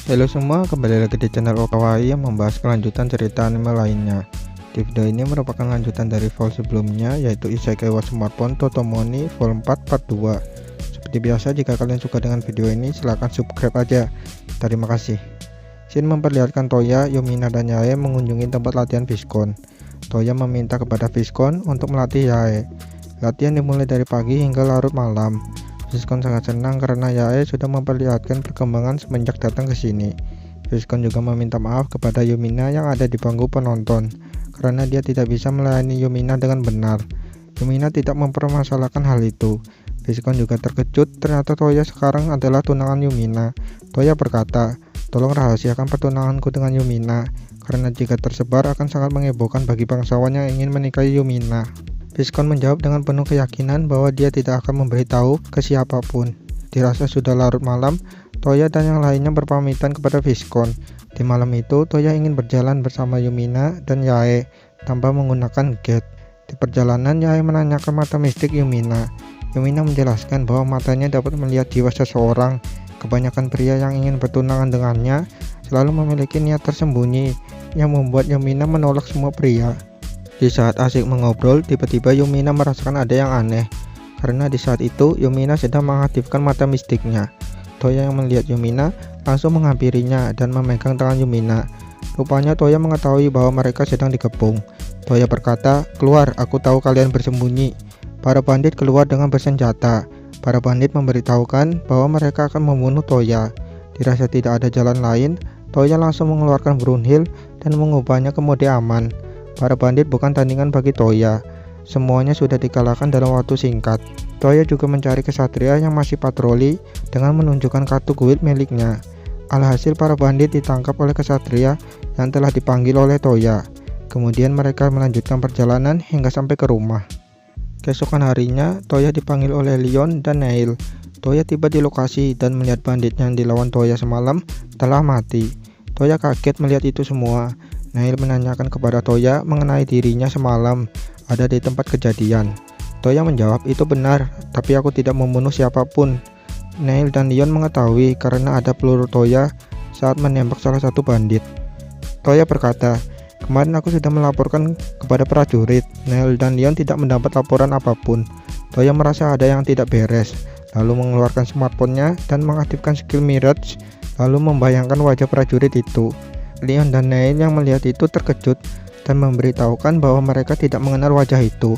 Halo semua, kembali lagi di channel Okawaii yang membahas kelanjutan cerita anime lainnya. Di video ini merupakan lanjutan dari vol sebelumnya, yaitu Isekai wa Smartphone Totomoni vol 4 part 2. Seperti biasa, jika kalian suka dengan video ini silahkan subscribe aja. Terima kasih. Scene memperlihatkan Toya, Yumina, dan Yae mengunjungi tempat latihan Viscon. Toya meminta kepada Viscon untuk melatih Yae. Latihan dimulai dari pagi hingga larut malam. Viscon sangat senang karena Yae sudah memperlihatkan perkembangan semenjak datang ke sini. Viscon juga meminta maaf kepada Yumina yang ada di bangku penonton karena dia tidak bisa melayani Yumina dengan benar. Yumina tidak mempermasalahkan hal itu. Viscon juga terkejut ternyata Toya sekarang adalah tunangan Yumina. Toya berkata, "Tolong rahasiakan pertunanganku dengan Yumina karena jika tersebar akan sangat menghebohkan bagi bangsawan yang ingin menikahi Yumina." Viscon menjawab dengan penuh keyakinan bahwa dia tidak akan memberitahu ke siapapun. Dirasa sudah larut malam, Toya dan yang lainnya berpamitan kepada Viscon. Di malam itu, Toya ingin berjalan bersama Yumina dan Yae tanpa menggunakan gate. Di perjalanan, Yae menanyakan mata mistik Yumina. Yumina menjelaskan bahwa matanya dapat melihat jiwa seseorang. Kebanyakan pria yang ingin bertunangan dengannya selalu memiliki niat tersembunyi yang membuat Yumina menolak semua pria. Di saat asik mengobrol, tiba-tiba Yumina merasakan ada yang aneh. Karena di saat itu, Yumina sedang mengaktifkan mata mistiknya. Toya yang melihat Yumina langsung menghampirinya dan memegang tangan Yumina. Rupanya Toya mengetahui bahwa mereka sedang dikepung. Toya berkata, "Keluar, aku tahu kalian bersembunyi." Para bandit keluar dengan bersenjata. Para bandit memberitahukan bahwa mereka akan membunuh Toya. Dirasa tidak ada jalan lain, Toya langsung mengeluarkan Brunhild dan mengubahnya ke mode aman. Para bandit bukan tandingan bagi Toya. Semuanya sudah dikalahkan dalam waktu singkat. Toya juga mencari kesatria yang masih patroli dengan menunjukkan kartu guild miliknya. Alhasil para bandit ditangkap oleh kesatria yang telah dipanggil oleh Toya. Kemudian mereka melanjutkan perjalanan hingga sampai ke rumah. Keesokan harinya, Toya dipanggil oleh Leon dan Neil. Toya tiba di lokasi dan melihat bandit yang dilawan Toya semalam telah mati. Toya kaget melihat itu semua. Neil menanyakan kepada Toya mengenai dirinya semalam ada di tempat kejadian. Toya menjawab, "Itu benar, tapi aku tidak membunuh siapapun." Neil dan Leon mengetahui karena ada peluru Toya saat menembak salah satu bandit. Toya berkata, "Kemarin aku sudah melaporkan kepada prajurit." Neil dan Leon tidak mendapat laporan apapun. Toya merasa ada yang tidak beres, lalu mengeluarkan smartphone-nya dan mengaktifkan skill Mirage, lalu membayangkan wajah prajurit itu. Leon dan Neil yang melihat itu terkejut dan memberitahukan bahwa mereka tidak mengenal wajah itu.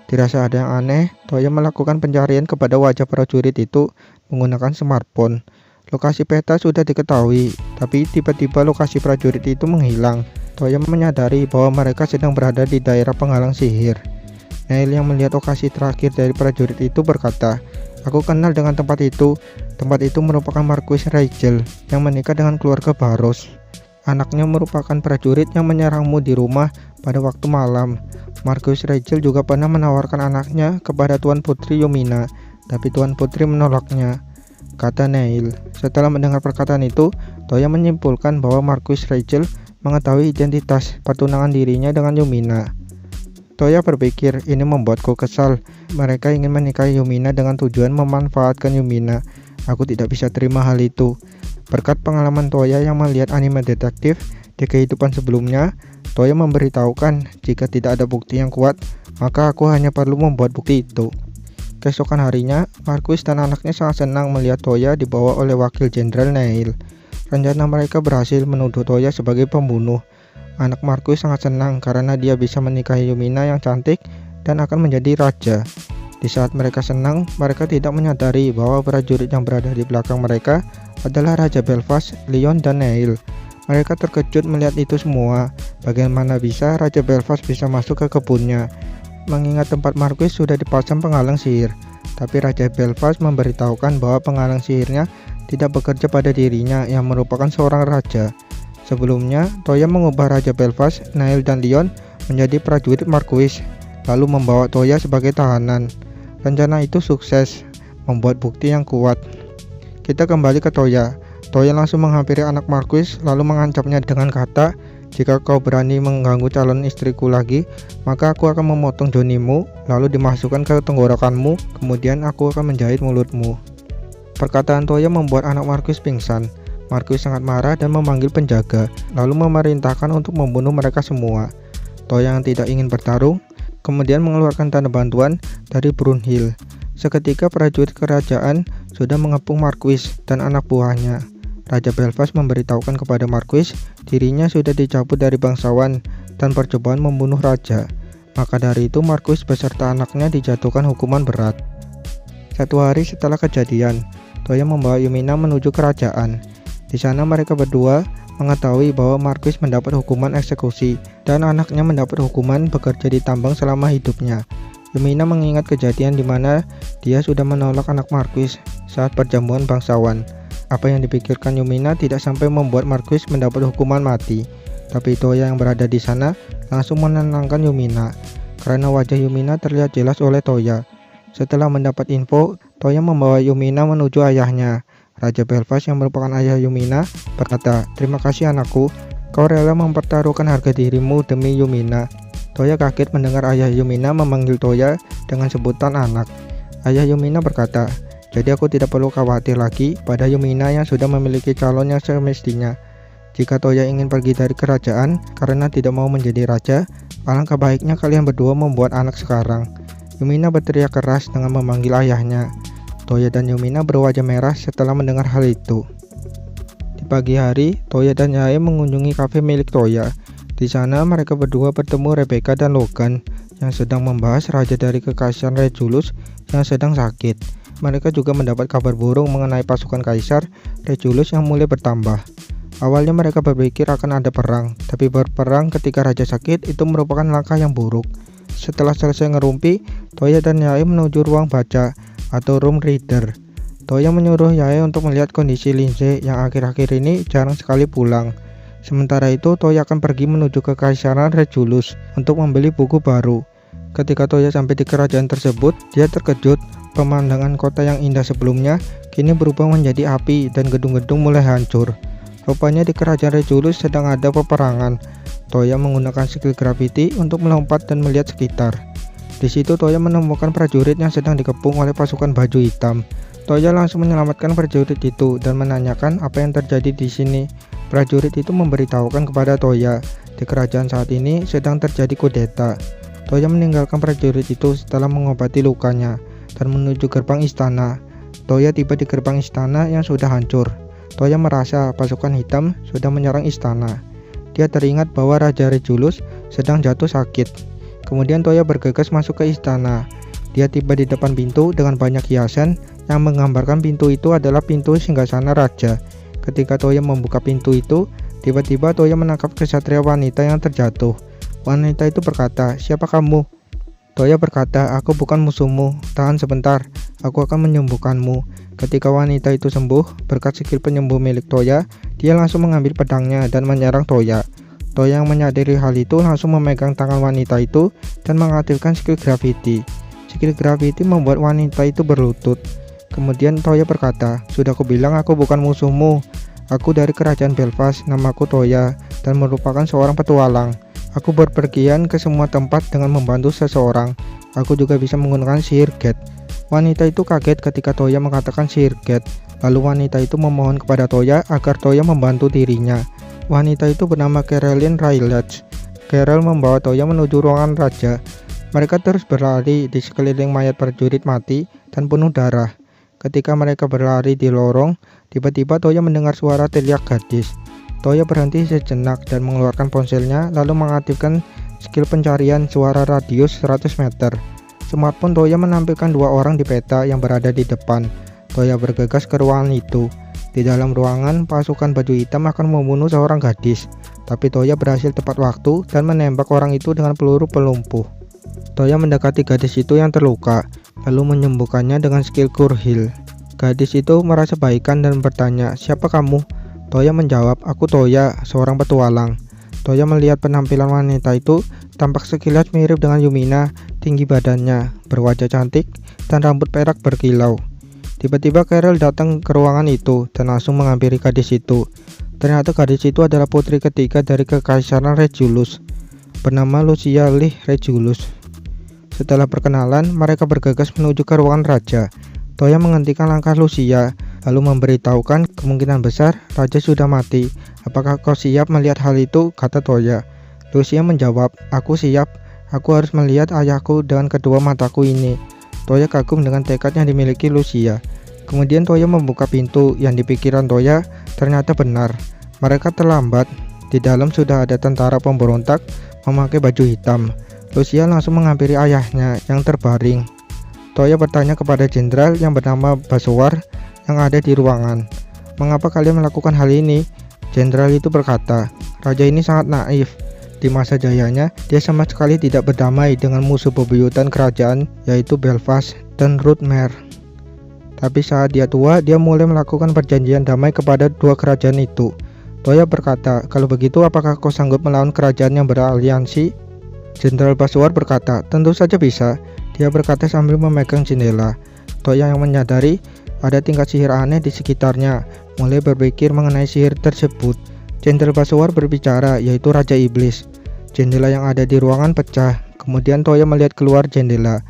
Dirasa ada yang aneh, Toya melakukan pencarian kepada wajah prajurit itu menggunakan smartphone. Lokasi peta sudah diketahui, tapi tiba-tiba lokasi prajurit itu menghilang. Toya menyadari bahwa mereka sedang berada di daerah penghalang sihir. Neil yang melihat lokasi terakhir dari prajurit itu berkata, "Aku kenal dengan tempat itu. Tempat itu merupakan Marquis Rachel yang menikah dengan keluarga Barros. Anaknya merupakan prajurit yang menyerangmu di rumah pada waktu malam. Marquis Rachel juga pernah menawarkan anaknya kepada Tuan Putri Yumina, tapi Tuan Putri menolaknya," kata Neil. Setelah mendengar perkataan itu, Toya menyimpulkan bahwa Marquis Rachel mengetahui identitas pertunangan dirinya dengan Yumina. Toya berpikir, ini membuatku kesal. Mereka ingin menikahi Yumina dengan tujuan memanfaatkan Yumina. Aku tidak bisa terima hal itu. Berkat pengalaman Toya yang melihat anime detektif di kehidupan sebelumnya, Toya memberitahukan jika tidak ada bukti yang kuat, maka aku hanya perlu membuat bukti itu. Keesokan harinya, Marquis dan anaknya sangat senang melihat Toya dibawa oleh Wakil Jenderal Neil. Rencana mereka berhasil menuduh Toya sebagai pembunuh. Anak Marquis sangat senang karena dia bisa menikahi Yumina yang cantik dan akan menjadi raja. Di saat mereka senang, mereka tidak menyadari bahwa prajurit yang berada di belakang mereka adalah Raja Belfast, Leon, dan Neil. Mereka terkejut melihat itu semua. Bagaimana bisa Raja Belfast bisa masuk ke kebunnya? Mengingat tempat Marquis sudah dipasang penghalang sihir, tapi Raja Belfast memberitahukan bahwa penghalang sihirnya tidak bekerja pada dirinya yang merupakan seorang raja. Sebelumnya, Toya mengubah Raja Belfast, Neil, dan Leon menjadi prajurit Marquis, lalu membawa Toya sebagai tahanan. Rencana itu sukses, membuat bukti yang kuat. Kita kembali ke Toya. Toya langsung menghampiri anak Marquis lalu mengancamnya dengan kata, "Jika kau berani mengganggu calon istriku lagi, maka aku akan memotong jonimu, lalu dimasukkan ke tenggorokanmu, kemudian aku akan menjahit mulutmu." Perkataan Toya membuat anak Marquis pingsan. Marquis sangat marah dan memanggil penjaga, lalu memerintahkan untuk membunuh mereka semua. Toya yang tidak ingin bertarung kemudian mengeluarkan tanda bantuan dari Brunhild. Seketika prajurit kerajaan sudah mengepung Marquis dan anak buahnya. Raja Belfast memberitahukan kepada Marquis dirinya sudah dicabut dari bangsawan dan percobaan membunuh raja. Maka dari itu Marquis beserta anaknya dijatuhkan hukuman berat. Satu hari setelah kejadian, Toya membawa Yumina menuju kerajaan. Di sana mereka berdua mengetahui bahwa Marquis mendapat hukuman eksekusi dan anaknya mendapat hukuman bekerja di tambang selama hidupnya. Yumina mengingat kejadian di mana dia sudah menolak anak Marquis saat perjamuan bangsawan. Apa yang dipikirkan Yumina tidak sampai membuat Marquis mendapat hukuman mati. Tapi Toya yang berada di sana langsung menenangkan Yumina, karena wajah Yumina terlihat jelas oleh Toya. Setelah mendapat info, Toya membawa Yumina menuju ayahnya. Raja Belfast yang merupakan ayah Yumina berkata, "Terima kasih anakku, kau rela mempertaruhkan harga dirimu demi Yumina." Toya kaget mendengar ayah Yumina memanggil Toya dengan sebutan anak. Ayah Yumina berkata, "Jadi aku tidak perlu khawatir lagi pada Yumina yang sudah memiliki calon yang semestinya. Jika Toya ingin pergi dari kerajaan karena tidak mau menjadi raja, alangkah baiknya kalian berdua membuat anak sekarang." Yumina berteriak keras dengan memanggil ayahnya. Toya dan Yumina berwajah merah setelah mendengar hal itu. Di pagi hari, Toya dan Yae mengunjungi kafe milik Toya. Di sana mereka berdua bertemu Rebecca dan Logan yang sedang membahas raja dari kekaisaran Regulus yang sedang sakit. Mereka juga mendapat kabar burung mengenai pasukan kaisar Regulus yang mulai bertambah. Awalnya mereka berpikir akan ada perang, tapi berperang ketika raja sakit itu merupakan langkah yang buruk. Setelah selesai ngerumpi, Toya dan Yae menuju ruang baca atau room reader. Toya menyuruh Yae untuk melihat kondisi Lindsay yang akhir-akhir ini jarang sekali pulang. Sementara itu, Toya akan pergi menuju ke Kekaisaran Regulus untuk membeli buku baru. Ketika Toya sampai di kerajaan tersebut, dia terkejut. Pemandangan kota yang indah sebelumnya kini berubah menjadi api dan gedung-gedung mulai hancur. Rupanya di kerajaan Regulus sedang ada peperangan. Toya menggunakan skill gravity untuk melompat dan melihat sekitar. Di situ Toya menemukan prajurit yang sedang dikepung oleh pasukan baju hitam. Toya langsung menyelamatkan prajurit itu dan menanyakan apa yang terjadi di sini. Prajurit itu memberitahukan kepada Toya, di kerajaan saat ini sedang terjadi kudeta. Toya meninggalkan prajurit itu setelah mengobati lukanya dan menuju gerbang istana. Toya tiba di gerbang istana yang sudah hancur. Toya merasa pasukan hitam sudah menyerang istana. Dia teringat bahwa Raja Regulus sedang jatuh sakit. Kemudian Toya bergegas masuk ke istana. Dia tiba di depan pintu dengan banyak hiasan yang menggambarkan pintu itu adalah pintu singgasana raja. Ketika Toya membuka pintu itu, tiba-tiba Toya menangkap kesatria wanita yang terjatuh. Wanita itu berkata, "Siapa kamu?" Toya berkata, "Aku bukan musuhmu, tahan sebentar, aku akan menyembuhkanmu." Ketika wanita itu sembuh, berkat skill penyembuh milik Toya, dia langsung mengambil pedangnya dan menyerang Toya. Toya yang menyadari hal itu langsung memegang tangan wanita itu dan mengaktifkan skill gravity. Skill gravity membuat wanita itu berlutut. Kemudian Toya berkata, "Sudah kubilang aku bukan musuhmu. Aku dari kerajaan Belfast, namaku Toya dan merupakan seorang petualang. Aku berpergian ke semua tempat dengan membantu seseorang. Aku juga bisa menggunakan sihir Gate." Wanita itu kaget ketika Toya mengatakan sihir Gate. Lalu wanita itu memohon kepada Toya agar Toya membantu dirinya. Wanita itu bernama Carolyn Rayleigh. Carol membawa Toya menuju ruangan raja. Mereka terus berlari di sekeliling mayat prajurit mati dan penuh darah. Ketika mereka berlari di lorong, tiba-tiba Toya mendengar suara teriak gadis. Toya berhenti sejenak dan mengeluarkan ponselnya lalu mengaktifkan skill pencarian suara radius 100 meter. Smartphone Toya menampilkan dua orang di peta yang berada di depan. Toya bergegas ke ruangan itu. Di dalam ruangan, pasukan baju hitam akan membunuh seorang gadis, tapi Toya berhasil tepat waktu dan menembak orang itu dengan peluru pelumpuh. Toya mendekati gadis itu yang terluka, lalu menyembuhkannya dengan skill Cure Heal. Gadis itu merasa baikan dan bertanya, "Siapa kamu?" Toya menjawab, "Aku Toya, seorang petualang." Toya melihat penampilan wanita itu, tampak sekilas mirip dengan Yumina, tinggi badannya, berwajah cantik, dan rambut perak berkilau. Tiba-tiba Carol datang ke ruangan itu dan langsung menghampiri gadis itu. Ternyata gadis itu adalah putri ketiga dari Kekaisaran Regulus, bernama Lucia Leigh Regulus. Setelah perkenalan, mereka bergegas menuju ke ruangan raja. Toya menghentikan langkah Lucia. lalu memberitahukan kemungkinan besar raja sudah mati. Apakah kau siap melihat hal itu? Kata Toya. Lucia menjawab, aku siap. Aku harus melihat ayahku dengan kedua mataku ini. Toya kagum dengan tekad yang dimiliki Lucia. Kemudian Toya membuka pintu yang di pikiran Toya ternyata benar. Mereka terlambat. Di dalam sudah ada tentara pemberontak memakai baju hitam. Lucia langsung menghampiri ayahnya yang terbaring. Toya bertanya kepada jenderal yang bernama Basowar yang ada di ruangan. Mengapa kalian melakukan hal ini? Jenderal itu berkata, raja ini sangat naif. Di masa jayanya, dia sama sekali tidak berdamai dengan musuh bebuyutan kerajaan yaitu Belfast dan Rudmere. Tapi saat dia tua, dia mulai melakukan perjanjian damai kepada dua kerajaan itu. Toya berkata, kalau begitu apakah kau sanggup melawan kerajaan yang beraliansi? Jenderal Basowar berkata, tentu saja bisa. Dia berkata sambil memegang jendela. Toya yang menyadari ada tingkat sihir aneh di sekitarnya, mulai berpikir mengenai sihir tersebut. Jenderal Basowar berbicara, yaitu Raja Iblis. Jendela yang ada di ruangan pecah. Kemudian Toya melihat keluar jendela.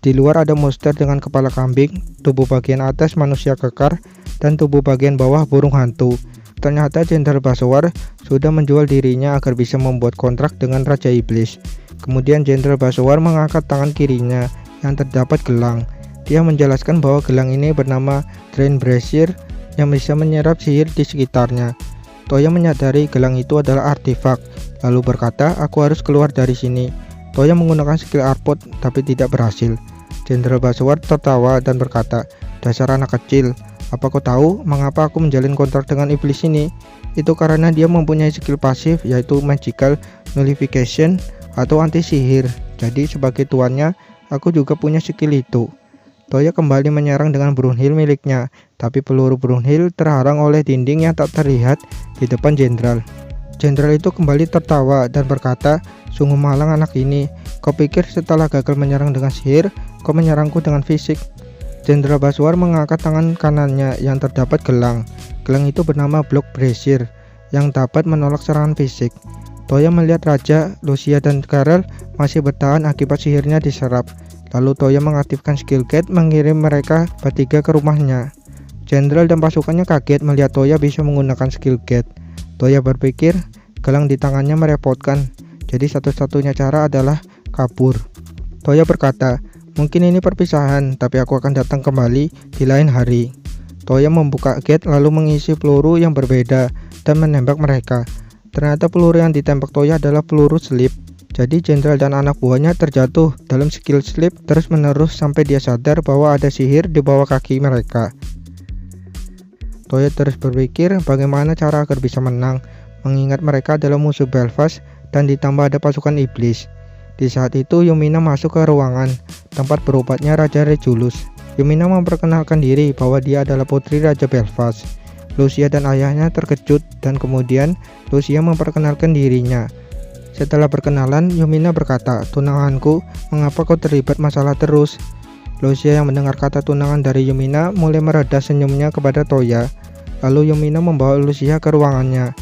Di luar ada monster dengan kepala kambing, tubuh bagian atas manusia kekar, dan tubuh bagian bawah burung hantu. Ternyata Jenderal Basowar sudah menjual dirinya agar bisa membuat kontrak dengan Raja Iblis. Kemudian Jenderal Basowar mengangkat tangan kirinya yang terdapat gelang. Dia menjelaskan bahwa gelang ini bernama Drain Brazier yang bisa menyerap sihir di sekitarnya. Toya menyadari gelang itu adalah artefak, lalu berkata, aku harus keluar dari sini. Toya menggunakan skill Arpot tapi tidak berhasil. Jenderal Basowar tertawa dan berkata, dasar anak kecil, apa kau tahu mengapa aku menjalin kontrak dengan iblis ini? Itu karena dia mempunyai skill pasif yaitu Magical Nullification atau anti sihir. Jadi sebagai tuannya, aku juga punya skill itu. Toya kembali menyerang dengan Brunhild miliknya, tapi peluru Brunhild terhalang oleh dinding yang tak terlihat di depan jenderal. Jenderal itu kembali tertawa dan berkata, sungguh malang anak ini. Kau pikir setelah gagal menyerang dengan sihir, kau menyerangku dengan fisik? Jenderal Basowar mengangkat tangan kanannya yang terdapat gelang. Gelang itu bernama Block Brazier yang dapat menolak serangan fisik. Toya melihat Raja, Lucia, dan Karel masih bertahan akibat sihirnya diserap. Lalu Toya mengaktifkan skill gate mengirim mereka bertiga ke rumahnya. Jenderal dan pasukannya kaget melihat Toya bisa menggunakan skill gate. Toya berpikir gelang di tangannya merepotkan, jadi satu-satunya cara adalah kabur. Toya berkata, mungkin ini perpisahan, tapi aku akan datang kembali di lain hari. Toya membuka gate lalu mengisi peluru yang berbeda dan menembak mereka. Ternyata peluru yang ditembak Toya adalah peluru slip. Jadi jenderal dan anak buahnya terjatuh dalam skill slip terus menerus sampai dia sadar bahwa ada sihir di bawah kaki mereka. Toya terus berpikir bagaimana cara agar bisa menang, mengingat mereka adalah musuh Belfast dan ditambah ada pasukan iblis. Di saat itu Yumina masuk ke ruangan tempat berobatnya Raja Regulus. Yumina memperkenalkan diri bahwa dia adalah putri Raja Belfast. Lucia dan ayahnya terkejut dan kemudian Lucia memperkenalkan dirinya. Setelah perkenalan, Yumina berkata, tunanganku, mengapa kau terlibat masalah terus? Lucia yang mendengar kata tunangan dari Yumina mulai mereda senyumnya kepada Toya. Lalu Yumina membawa Lucia ke ruangannya.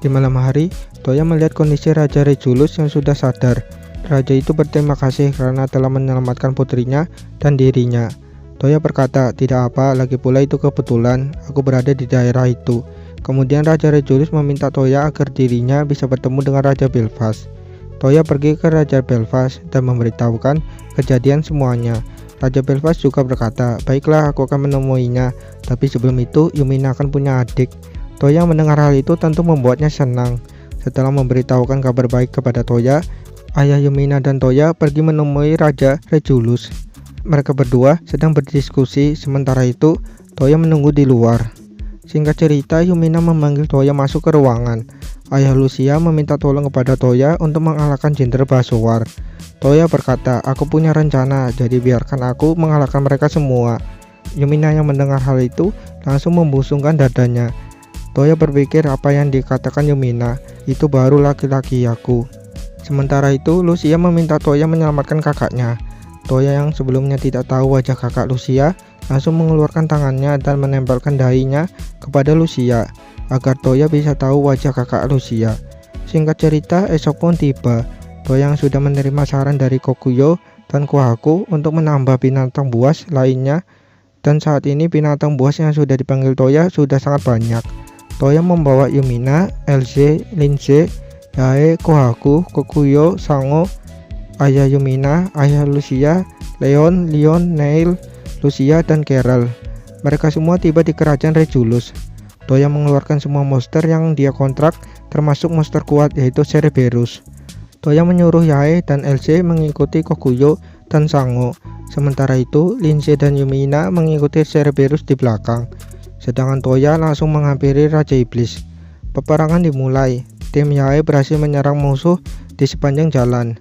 Di malam hari, Toya melihat kondisi Raja Regulus yang sudah sadar. Raja itu berterima kasih karena telah menyelamatkan putrinya dan dirinya. Toya berkata, tidak apa, lagi pula itu kebetulan, aku berada di daerah itu. Kemudian Raja Regulus meminta Toya agar dirinya bisa bertemu dengan Raja Belfast. Toya pergi ke Raja Belfast dan memberitahukan kejadian semuanya. Raja Belfast juga berkata, baiklah aku akan menemuinya, tapi sebelum itu Yumina akan punya adik. Toya mendengar hal itu tentu membuatnya senang. Setelah memberitahukan kabar baik kepada Toya, ayah Yumina dan Toya pergi menemui Raja Regulus. Mereka berdua sedang berdiskusi, sementara itu Toya menunggu di luar. Singkat cerita, Yumina memanggil Toya masuk ke ruangan. Ayah Lucia meminta tolong kepada Toya untuk mengalahkan Jenderal Basowar. Toya berkata, aku punya rencana, jadi biarkan aku mengalahkan mereka semua. Yumina yang mendengar hal itu langsung membusungkan dadanya. Toya berpikir apa yang dikatakan Yumina, itu baru laki-laki aku. Sementara itu, Lucia meminta Toya menyelamatkan kakaknya. Toya yang sebelumnya tidak tahu wajah kakak Lucia langsung mengeluarkan tangannya dan menempelkan dahinya kepada Lucia agar Toya bisa tahu wajah kakak Lucia. Singkat cerita, esok pun tiba. Toya yang sudah menerima saran dari Kokuyo dan Kohaku untuk menambah binatang buas lainnya Dan saat ini binatang buas yang sudah dipanggil Toya sudah sangat banyak. Toya membawa Yumina, Elze, Linze, Yae, Kohaku, Kokuyo, Sango, ayah Yumina, ayah Lucia, Leon, Neil, Lucia, dan Carol. Mereka semua tiba di kerajaan Regulus. Toya mengeluarkan semua monster yang dia kontrak, termasuk monster kuat yaitu Cerberus. Toya menyuruh Yae dan Elze mengikuti Kokuyo dan Sango. Sementara itu, Linze dan Yumina mengikuti Cerberus di belakang. Sedangkan Toya langsung menghampiri Raja Iblis. Peperangan dimulai. Tim Yae berhasil menyerang musuh di sepanjang jalan.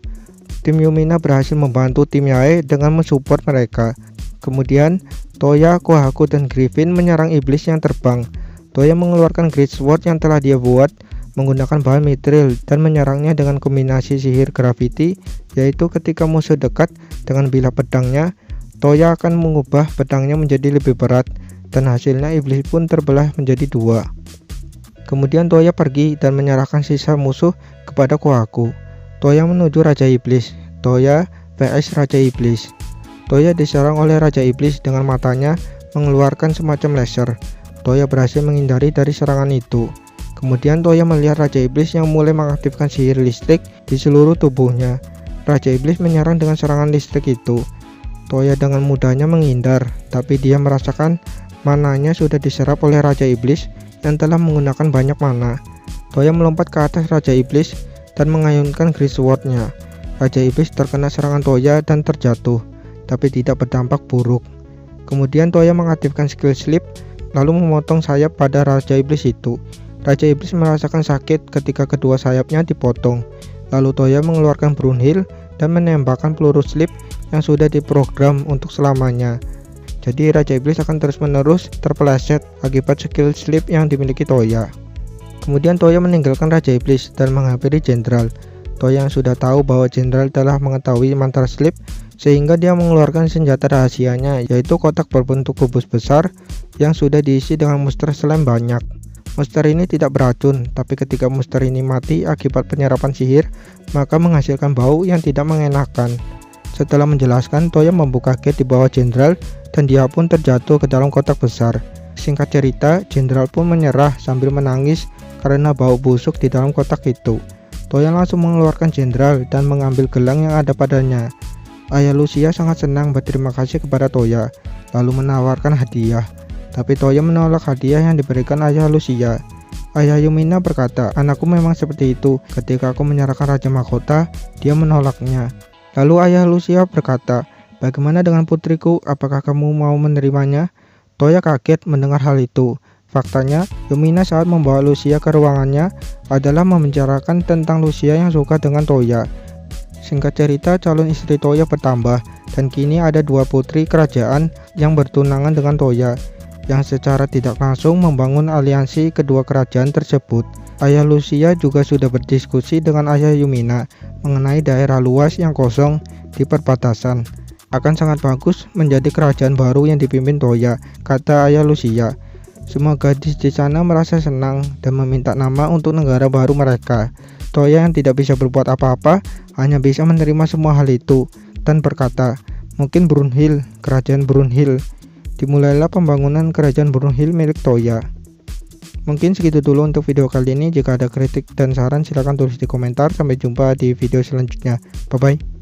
Tim Yumina berhasil membantu tim Yae dengan mensupport mereka. Kemudian, Toya, Kohaku, dan Griffin menyerang iblis yang terbang. Toya mengeluarkan Great Sword yang telah dia buat menggunakan bahan mithril dan menyerangnya dengan kombinasi sihir gravity, yaitu ketika musuh dekat dengan bilah pedangnya, Toya akan mengubah pedangnya menjadi lebih berat, dan hasilnya iblis pun terbelah menjadi dua. Kemudian Toya pergi dan menyerahkan sisa musuh kepada Kohaku. Toya menuju Raja Iblis. Toya vs Raja Iblis. Toya diserang oleh Raja Iblis dengan matanya mengeluarkan semacam laser. Toya berhasil menghindari dari serangan itu. Kemudian Toya melihat Raja Iblis yang mulai mengaktifkan sihir listrik di seluruh tubuhnya. Raja Iblis menyerang dengan serangan listrik itu. Toya dengan mudahnya menghindar, tapi dia merasakan mananya sudah diserap oleh Raja Iblis yang telah menggunakan banyak mana. Toya melompat ke atas Raja Iblis dan mengayunkan Great Sword-nya. Raja Iblis terkena serangan Toya dan terjatuh, tapi tidak berdampak buruk. Kemudian Toya mengaktifkan skill Sleep, lalu memotong sayap pada Raja Iblis itu. Raja Iblis merasakan sakit ketika kedua sayapnya dipotong. Lalu Toya mengeluarkan Brunhild dan menembakkan peluru Sleep yang sudah diprogram untuk selamanya. Jadi Raja Iblis akan terus-menerus terpeleset akibat skill Sleep yang dimiliki Toya. Kemudian Toya meninggalkan Raja Iblis dan menghampiri Jenderal. Toya yang sudah tahu bahwa Jenderal telah mengetahui mantra Sleep, sehingga dia mengeluarkan senjata rahasianya, yaitu kotak berbentuk kubus besar yang sudah diisi dengan monster slime banyak. Monster ini tidak beracun, tapi ketika monster ini mati akibat penyerapan sihir, maka menghasilkan bau yang tidak mengenakan. Setelah menjelaskan, Toya membuka gate di bawah Jenderal dan dia pun terjatuh ke dalam kotak besar. Singkat cerita, Jenderal pun menyerah sambil menangis karena bau busuk di dalam kotak itu. Toya langsung mengeluarkan Jenderal dan mengambil gelang yang ada padanya. Ayah Lucia sangat senang berterima kasih kepada Toya, lalu menawarkan hadiah. Tapi Toya menolak hadiah yang diberikan ayah Lucia. Ayah Yumina berkata, anakku memang seperti itu. Ketika aku menyerahkan Raja Mahkota, dia menolaknya. Lalu ayah Lucia berkata, bagaimana dengan putriku? Apakah kamu mau menerimanya? Toya kaget mendengar hal itu. Faktanya, Yumina saat membawa Lucia ke ruangannya adalah membicarakan tentang Lucia yang suka dengan Toya. Singkat cerita, calon istri Toya bertambah, dan kini ada dua putri kerajaan yang bertunangan dengan Toya, yang secara tidak langsung membangun aliansi kedua kerajaan tersebut. Ayah Lucia juga sudah berdiskusi dengan ayah Yumina mengenai daerah luas yang kosong di perbatasan. Akan sangat bagus menjadi kerajaan baru yang dipimpin Toya, kata ayah Lucia. Semua gadis di sana merasa senang dan meminta nama untuk negara baru mereka. Toya yang tidak bisa berbuat apa-apa hanya bisa menerima semua hal itu dan berkata, mungkin Brunhild, kerajaan Brunhild. Dimulailah pembangunan kerajaan Brunhild milik Toya. Mungkin segitu dulu untuk video kali ini. Jika ada kritik dan saran silahkan tulis di komentar. Sampai jumpa di video selanjutnya. Bye bye.